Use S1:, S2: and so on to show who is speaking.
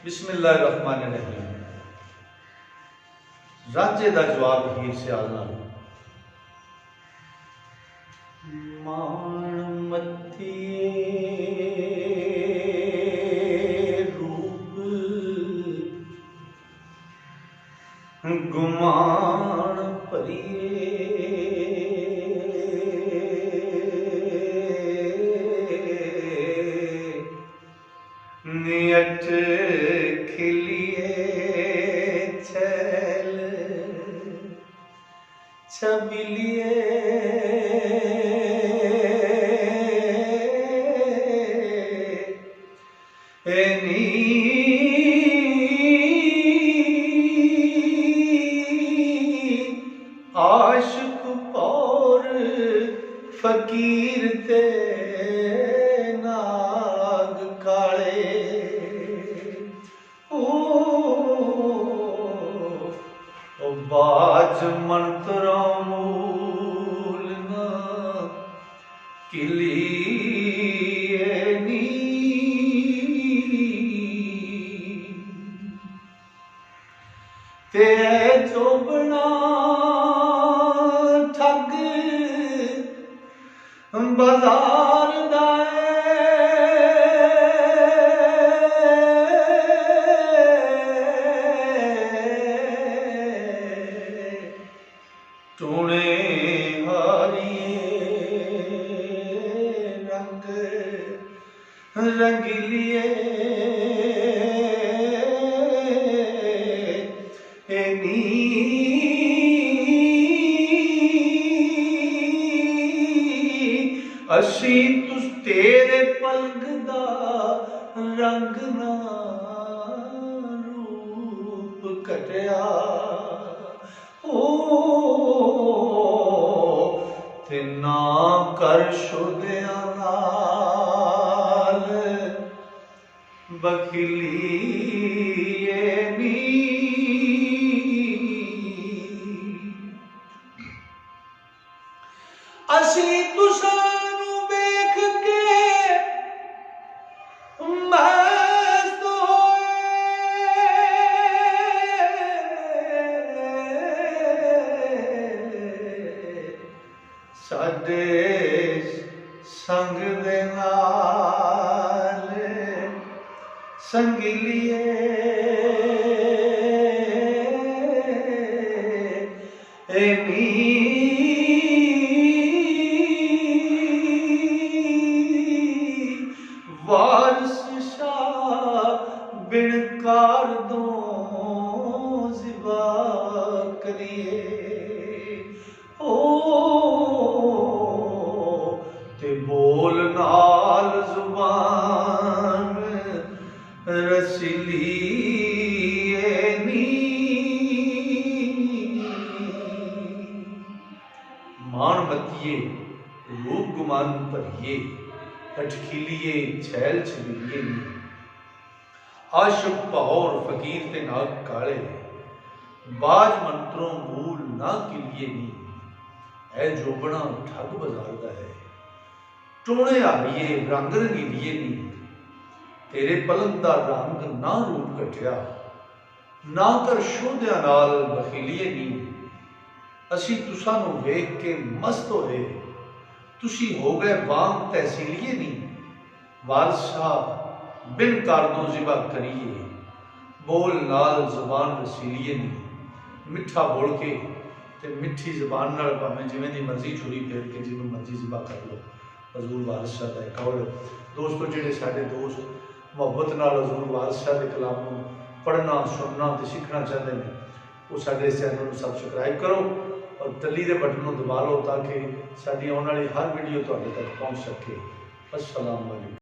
S1: बिस्मिल्लाहिर्रहमानिर्रहीम। रांझे दा जवाब हीर सियाल नाल। माण मत्थिए रूप गुमान भरिए नियत खिलिए छैल छबिलिए नी आशिक पौर फकीर ते नाग काले ओ बाज मंत्रा मूल ना किलिए नी ते चोबना ठग बाजार टूणे हारिए रंग रंगीलिए असी तुस तेरे पलक दा रंग ना रूप कटिया ओ ते ना कर शुद्धिया नाल बखिलिए नी असी तुसानू वेख के मस्त होए साडे संग दे नाल संगिलिए नी वारस शाह बिनकार दो जिबा करिए ओ ते बोल नाल जुबान रसीलिए नी मान मतिए रूप गुमान भरिए अटखीलिए छैल छबिलिए नी आशिक पहौर फकीर ते नाग काले बाज मंत्रों मूल ना किलिए नी ऐ जोबना ठग बाजार दा है टोणे हारिए रंग रंगीलिए नी तेरे पलक दा रंग ना रूप कटिया ना कर शोधिया नाल बखीलिए नी असी तुसानू वेख के मस्त होए तुसी हो गए वांग तहसीलिए नी वारसा बिन कारदों जिबा करिए बोल नाल जुबान रसीलिए नी मिठा बोल के ते मिठी जुबान नाल भावें जिवें दी मर्जी छुरी फेर के जिन्हों मर्जी जिबा कर लो हजूर वारिस शाह दा कौल दोस्तों जिहड़े साडे दोस्त मुहब्बत नाल हजूर वारिस शाह दे कलाम नूं पढ़ना सुनना ते सीखना चाहते हैं वो साडे इस चैनल नूं सबसक्राइब करो और तली के बटन को दबा लो ताकि साडी आने वाली हर वीडियो तुहाडे तक पहुँच सके। अस्सलाम वालेकुम।